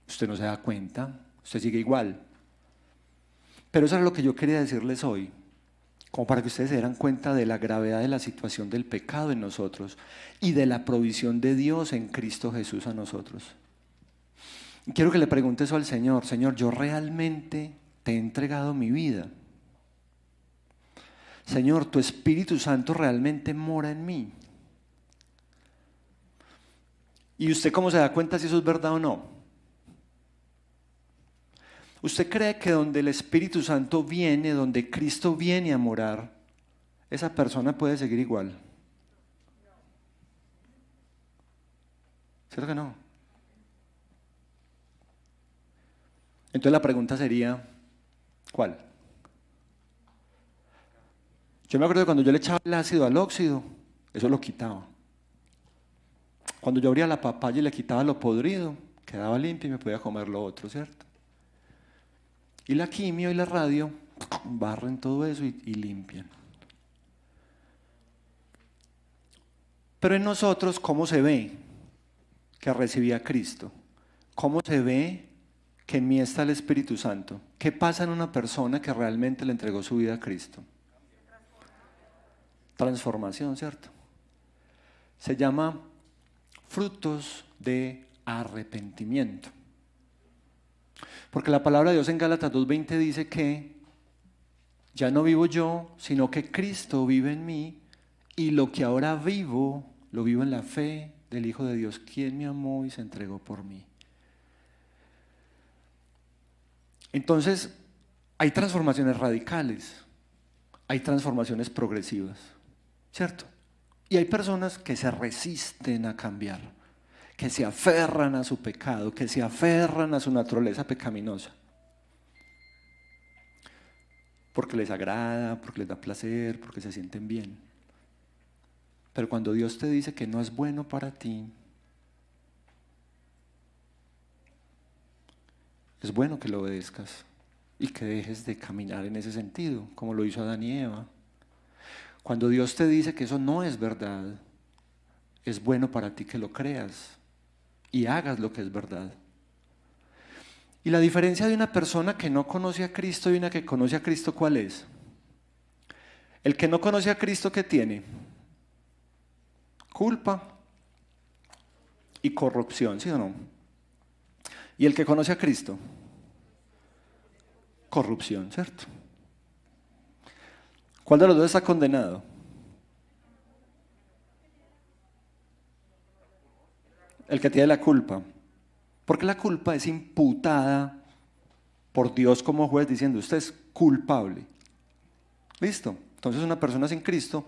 Speaker 2: usted no se da cuenta, usted sigue igual. Pero eso es lo que yo quería decirles hoy, como para que ustedes se dieran cuenta de la gravedad de la situación del pecado en nosotros y de la provisión de Dios en Cristo Jesús a nosotros. Y quiero que le pregunte eso al Señor. Señor, ¿yo realmente te he entregado mi vida? Señor, ¿tu Espíritu Santo realmente mora en mí? ¿Y usted cómo se da cuenta si eso es verdad o no? ¿Usted cree que donde el Espíritu Santo viene, donde Cristo viene a morar, esa persona puede seguir igual? ¿Cierto que no? Entonces la pregunta sería, ¿cuál? Yo me acuerdo de cuando yo le echaba el ácido al óxido, eso lo quitaba. Cuando yo abría la papaya y le quitaba lo podrido, quedaba limpio y me podía comer lo otro, ¿cierto? Y la quimio y la radio barren todo eso y limpian. Pero en nosotros, ¿cómo se ve que recibí a Cristo? ¿Cómo se ve que en mí está el Espíritu Santo? ¿Qué pasa en una persona que realmente le entregó su vida a Cristo? Transformación, ¿cierto? Se llama frutos de arrepentimiento. Porque la palabra de Dios en Gálatas 2:20 dice que ya no vivo yo, sino que Cristo vive en mí, y lo que ahora vivo, lo vivo en la fe del Hijo de Dios, quien me amó y se entregó por mí. Entonces, hay transformaciones radicales, hay transformaciones progresivas, ¿cierto? Y hay personas que se resisten a cambiar, que se aferran a su pecado, que se aferran a su naturaleza pecaminosa. Porque les agrada, porque les da placer, porque se sienten bien. Pero cuando Dios te dice que no es bueno para ti, es bueno que lo obedezcas y que dejes de caminar en ese sentido, como lo hizo Adán y Eva. Cuando Dios te dice que eso no es verdad, es bueno para ti que lo creas y hagas lo que es verdad. Y la diferencia de una persona que no conoce a Cristo y una que conoce a Cristo, ¿cuál es? El que no conoce a Cristo, ¿qué tiene? Culpa y corrupción, ¿sí o no? Y el que conoce a Cristo, corrupción, ¿cierto? ¿Cuál de los dos está condenado? El que tiene la culpa. Porque la culpa es imputada por Dios como juez diciendo, usted es culpable. ¿Listo? Entonces una persona sin Cristo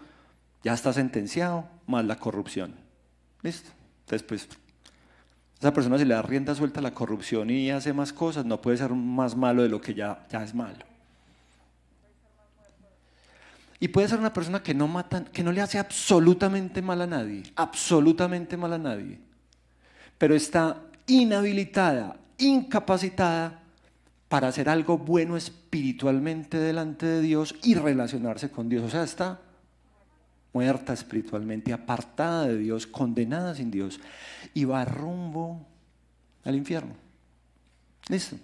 Speaker 2: ya está sentenciado, más la corrupción. ¿Listo? Entonces pues esa persona, si le da rienda suelta a la corrupción y hace más cosas, no puede ser más malo de lo que ya es malo. Y puede ser una persona que no mata, que no le hace absolutamente mal a nadie, absolutamente mal a nadie, pero está inhabilitada, incapacitada para hacer algo bueno espiritualmente delante de Dios y relacionarse con Dios. O sea, está muerta espiritualmente, apartada de Dios, condenada sin Dios, y va rumbo al infierno. ¿Listo?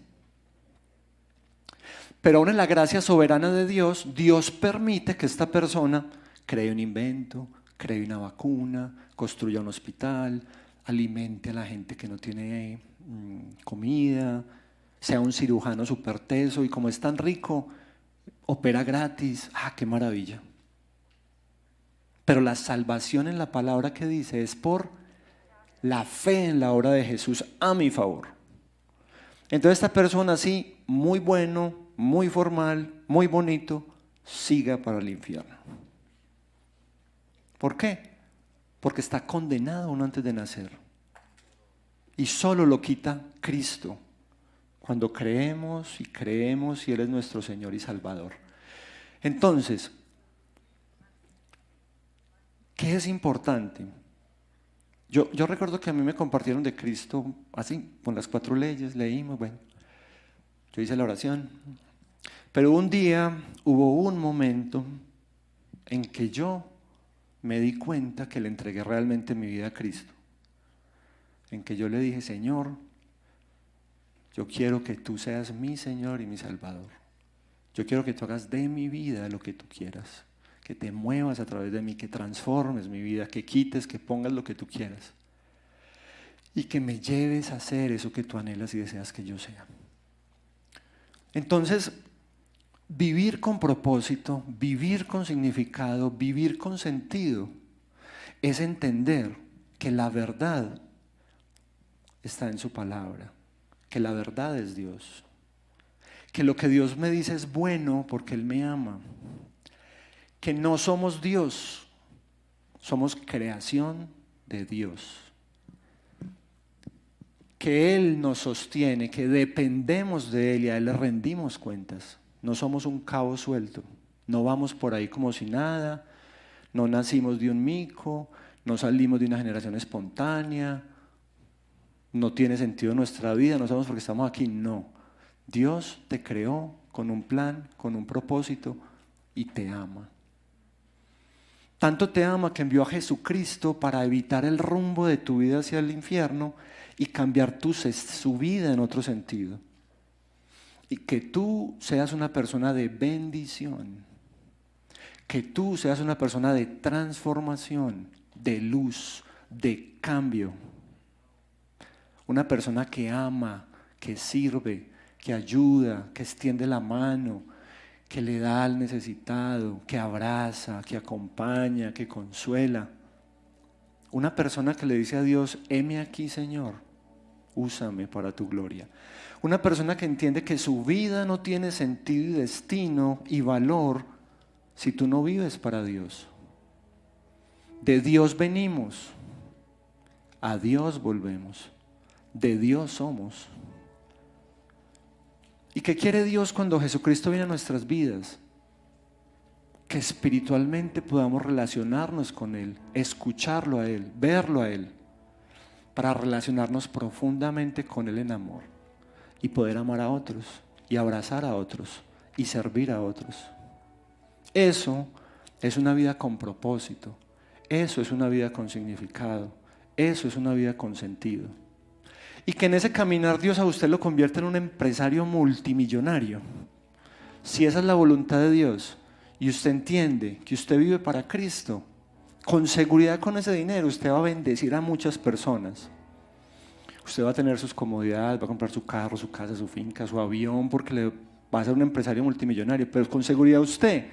Speaker 2: Pero aún en la gracia soberana de Dios, Dios permite que esta persona cree un invento, cree una vacuna, construya un hospital, alimente a la gente que no tiene comida, sea un cirujano súper teso y como es tan rico, opera gratis. ¡Ah, qué maravilla! Pero la salvación en la palabra que dice es por la fe en la obra de Jesús a mi favor. Entonces esta persona así, muy bueno, muy formal, muy bonito, siga para el infierno. ¿Por qué? Porque está condenado aún antes de nacer. Y solo lo quita Cristo cuando creemos y Él es nuestro Señor y Salvador. Entonces, ¿qué es importante? Yo recuerdo que a mí me compartieron de Cristo así, con las 4 leyes, leímos, bueno, yo hice la oración. Pero un día hubo un momento en que yo me di cuenta que le entregué realmente mi vida a Cristo. En que yo le dije, Señor, yo quiero que tú seas mi Señor y mi Salvador. Yo quiero que tú hagas de mi vida lo que tú quieras. Que te muevas a través de mí, que transformes mi vida, que quites, que pongas lo que tú quieras. Y que me lleves a hacer eso que tú anhelas y deseas que yo sea. Entonces, vivir con propósito, vivir con significado, vivir con sentido, es entender que la verdad está en su palabra, que la verdad es Dios, que lo que Dios me dice es bueno porque Él me ama, que no somos Dios, somos creación de Dios, que Él nos sostiene, que dependemos de Él y a Él le rendimos cuentas. No somos un cabo suelto, no vamos por ahí como si nada, no nacimos de un mico, no salimos de una generación espontánea, no tiene sentido nuestra vida, no sabemos por qué estamos aquí, no. Dios te creó con un plan, con un propósito y te ama. Tanto te ama que envió a Jesucristo para evitar el rumbo de tu vida hacia el infierno y cambiar su vida en otro sentido. Y que tú seas una persona de bendición, que tú seas una persona de transformación, de luz, de cambio. Una persona que ama, que sirve, que ayuda, que extiende la mano, que le da al necesitado, que abraza, que acompaña, que consuela. Una persona que le dice a Dios, heme aquí, Señor, úsame para tu gloria. Una persona que entiende que su vida no tiene sentido y destino y valor si tú no vives para Dios. De Dios venimos, a Dios volvemos, de Dios somos. ¿Y qué quiere Dios cuando Jesucristo viene a nuestras vidas? Que espiritualmente podamos relacionarnos con Él, escucharlo a Él, verlo a Él, para relacionarnos profundamente con Él en amor y poder amar a otros y abrazar a otros y servir a otros. Eso es una vida con propósito, eso es una vida con significado, eso es una vida con sentido. Y que en ese caminar Dios a usted lo convierta en un empresario multimillonario. Si esa es la voluntad de Dios y usted entiende que usted vive para Cristo, con seguridad con ese dinero usted va a bendecir a muchas personas. Usted va a tener sus comodidades, va a comprar su carro, su casa, su finca, su avión, porque le va a ser un empresario multimillonario, pero con seguridad usted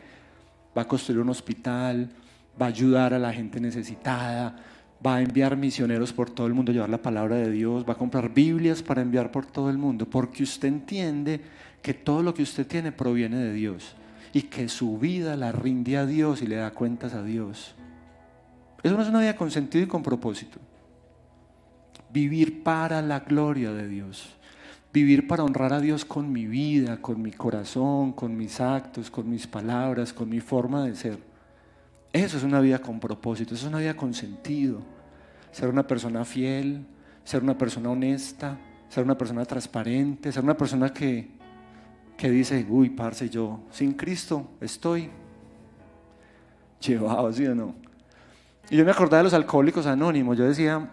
Speaker 2: va a construir un hospital, va a ayudar a la gente necesitada, va a enviar misioneros por todo el mundo a llevar la palabra de Dios, va a comprar Biblias para enviar por todo el mundo, porque usted entiende que todo lo que usted tiene proviene de Dios y que su vida la rinde a Dios y le da cuentas a Dios. Eso no es una vida con sentido y con propósito. Vivir para la gloria de Dios, vivir para honrar a Dios con mi vida, con mi corazón, con mis actos, con mis palabras, con mi forma de ser. Eso es una vida con propósito, eso es una vida con sentido. Ser una persona fiel, ser una persona honesta, ser una persona transparente, ser una persona que dice, uy, parce, yo sin Cristo estoy llevado, ¿sí o no? Y yo me acordaba de los alcohólicos anónimos, yo decía,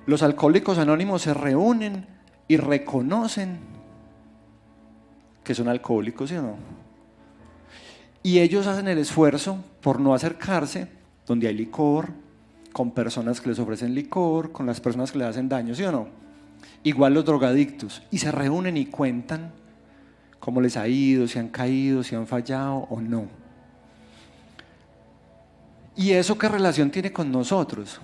Speaker 2: los alcohólicos anónimos se reúnen y reconocen que son alcohólicos, ¿sí o no? Y ellos hacen el esfuerzo por no acercarse donde hay licor, con personas que les ofrecen licor, con las personas que les hacen daño, ¿sí o no? Igual los drogadictos, y se reúnen y cuentan cómo les ha ido, si han caído, si han fallado o no. ¿Y eso qué relación tiene con nosotros?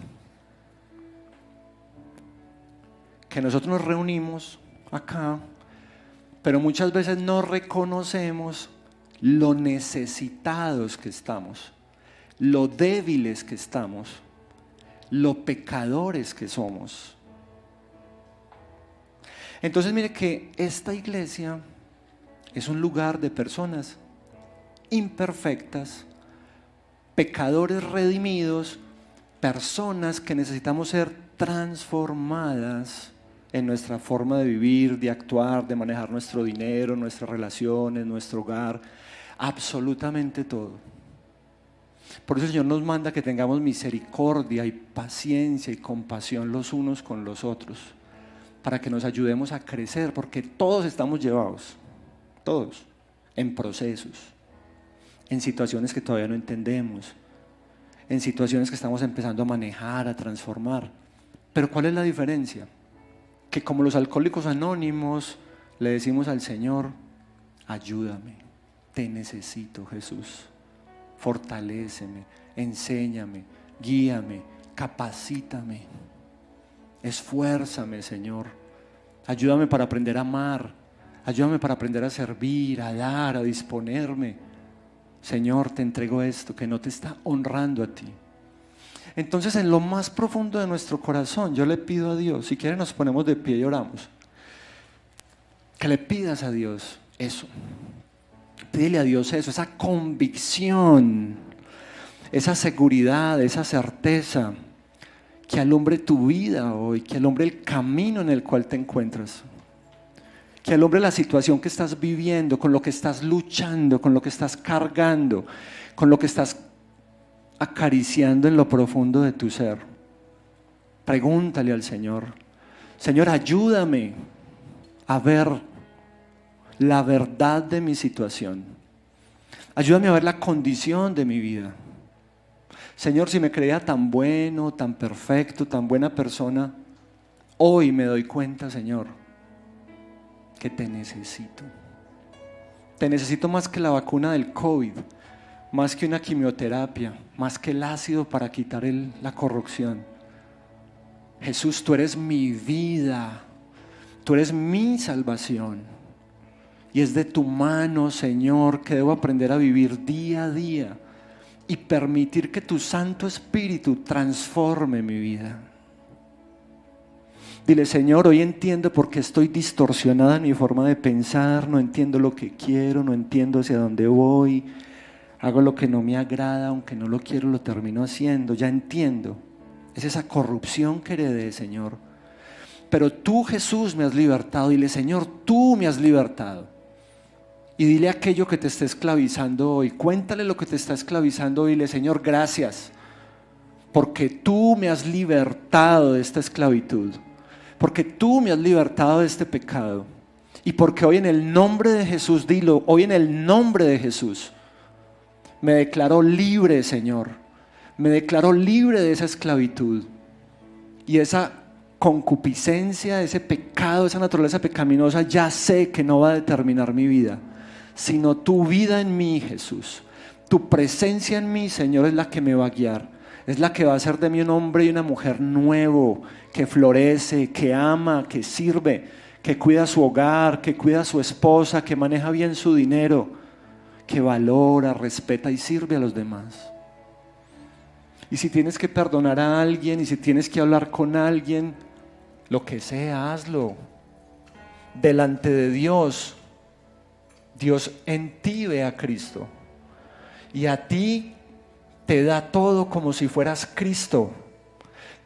Speaker 2: Que nosotros nos reunimos acá, pero muchas veces no reconocemos lo necesitados que estamos, lo débiles que estamos, lo pecadores que somos. Entonces mire que esta iglesia es un lugar de personas imperfectas, pecadores redimidos, personas que necesitamos ser transformadas en nuestra forma de vivir, de actuar, de manejar nuestro dinero, nuestras relaciones, nuestro hogar, absolutamente todo. Por eso el Señor nos manda que tengamos misericordia y paciencia y compasión los unos con los otros, para que nos ayudemos a crecer, porque todos estamos llevados, todos, en procesos, en situaciones que todavía no entendemos, en situaciones que estamos empezando a manejar, a transformar. Pero ¿cuál es la diferencia? Que como los alcohólicos anónimos le decimos al Señor, ayúdame, te necesito, Jesús, fortaléceme, enséñame, guíame, capacítame, esfuérzame, Señor, ayúdame para aprender a amar, ayúdame para aprender a servir, a dar, a disponerme. Señor, te entrego esto que no te está honrando a ti. Entonces, en lo más profundo de nuestro corazón, yo le pido a Dios, si quieren nos ponemos de pie y oramos, que le pidas a Dios eso. Pídele a Dios eso, esa convicción, esa seguridad, esa certeza, que alumbre tu vida hoy, que alumbre el camino en el cual te encuentras, que alumbre la situación que estás viviendo, con lo que estás luchando, con lo que estás cargando, con lo que estás acariciando en lo profundo de tu ser. Pregúntale al Señor, Señor, ayúdame a ver la verdad de mi situación. Ayúdame a ver la condición de mi vida. Señor, si me creía tan bueno, tan perfecto, tan buena persona, hoy me doy cuenta, Señor, que te necesito. Te necesito más que la vacuna del COVID, más que una quimioterapia, más que el ácido para quitar la corrupción. Jesús, tú eres mi vida, tú eres mi salvación. Y es de tu mano, Señor, que debo aprender a vivir día a día, y permitir que tu Santo Espíritu transforme mi vida. Dile: Señor, hoy entiendo por qué estoy distorsionada en mi forma de pensar, no entiendo lo que quiero, no entiendo hacia dónde voy, hago lo que no me agrada, aunque no lo quiero, lo termino haciendo, ya entiendo. Es esa corrupción que heredé, Señor. Pero tú, Jesús, me has libertado. Dile: Señor, tú me has libertado. Y dile aquello que te está esclavizando hoy, cuéntale lo que te está esclavizando hoy. Dile: Señor, gracias, porque tú me has libertado de esta esclavitud, porque tú me has libertado de este pecado, y porque hoy en el nombre de Jesús, dilo, hoy en el nombre de Jesús, me declaro libre, Señor, me declaro libre de esa esclavitud y esa concupiscencia, ese pecado, esa naturaleza pecaminosa. Ya sé que no va a determinar mi vida, sino tu vida en mí, Jesús. Tu presencia en mí, Señor, es la que me va a guiar, es la que va a hacer de mí un hombre y una mujer nuevo, que florece, que ama, que sirve, que cuida su hogar, que cuida a su esposa, que maneja bien su dinero, que valora, respeta y sirve a los demás. Y si tienes que perdonar a alguien, y si tienes que hablar con alguien, lo que sea, hazlo. Delante de Dios, Dios en ti ve a Cristo, y a ti te da todo como si fueras Cristo,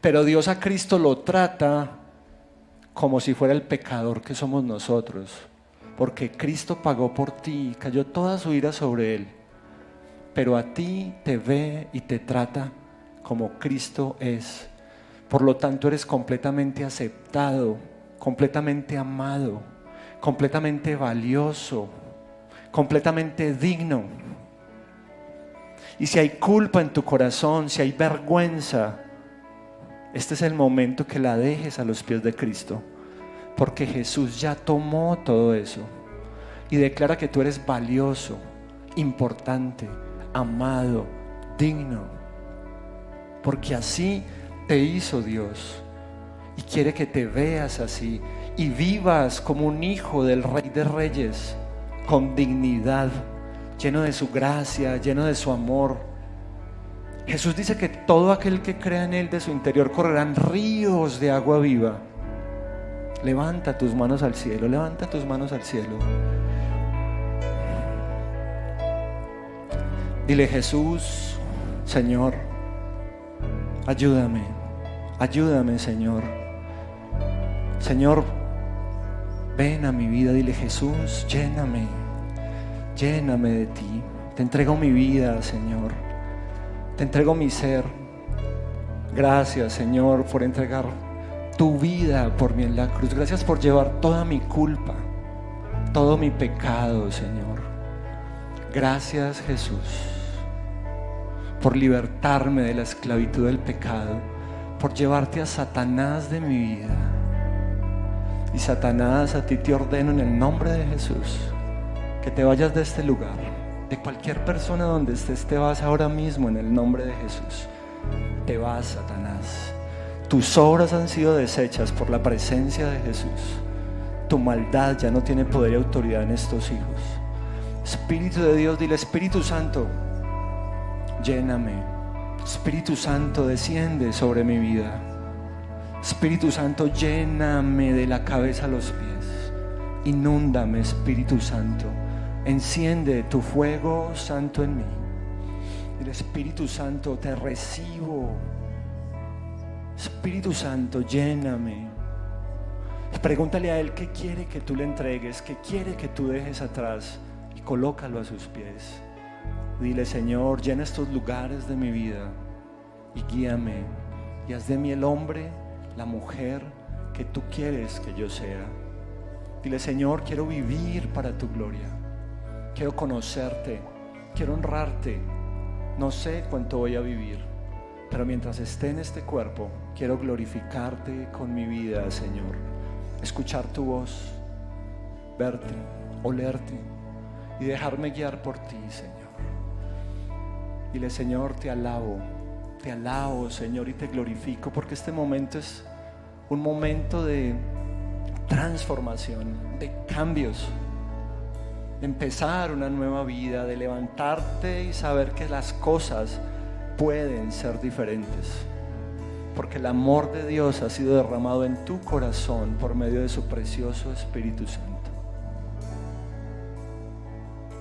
Speaker 2: pero Dios a Cristo lo trata como si fuera el pecador que somos nosotros, porque Cristo pagó por ti, cayó toda su ira sobre él, pero a ti te ve y te trata como Cristo es. Por lo tanto, eres completamente aceptado, completamente amado, completamente valioso, completamente digno. Y si hay culpa en tu corazón, si hay vergüenza, este es el momento que la dejes a los pies de Cristo, porque Jesús ya tomó todo eso y declara que tú eres valioso, importante, amado, digno, porque así te hizo Dios y quiere que te veas así y vivas como un hijo del Rey de Reyes, con dignidad, lleno de su gracia, lleno de su amor. Jesús dice que todo aquel que crea en Él, de su interior correrán ríos de agua viva. Levanta tus manos al cielo, levanta tus manos al cielo. Dile: Jesús, Señor, ayúdame, ayúdame, Señor. Señor, ven a mi vida. Dile: Jesús, lléname, lléname de ti. Te entrego mi vida, Señor. Te entrego mi ser. Gracias, Señor, por entregar tu vida por mí en la cruz. Gracias por llevar toda mi culpa, todo mi pecado, Señor. Gracias, Jesús, por libertarme de la esclavitud del pecado, por llevarte a Satanás de mi vida. Y Satanás, a ti te ordeno en el nombre de Jesús que te vayas de este lugar. De cualquier persona donde estés, te vas ahora mismo en el nombre de Jesús. Te vas, Satanás. Tus obras han sido deshechas por la presencia de Jesús. Tu maldad ya no tiene poder y autoridad en estos hijos. Espíritu de Dios, dile: Espíritu Santo, lléname. Espíritu Santo, desciende sobre mi vida. Espíritu Santo, lléname de la cabeza a los pies. Inúndame, Espíritu Santo. Enciende tu fuego santo en mí. El Espíritu Santo, te recibo. Espíritu Santo, lléname. Pregúntale a Él qué quiere que tú le entregues, qué quiere que tú dejes atrás, y colócalo a sus pies. Dile: Señor, llena estos lugares de mi vida y guíame, y haz de mí el hombre, la mujer que tú quieres que yo sea. Dile: Señor, quiero vivir para tu gloria. Quiero conocerte, quiero honrarte. No sé cuánto voy a vivir, pero mientras esté en este cuerpo, quiero glorificarte con mi vida, Señor. Escuchar tu voz, verte, olerte y dejarme guiar por ti, Señor. Dile: Señor, te alabo, Señor, y te glorifico, porque este momento es un momento de transformación, de cambios. de empezar una nueva vida, de levantarte y saber que las cosas pueden ser diferentes, porque el amor de Dios ha sido derramado en tu corazón por medio de su precioso Espíritu Santo.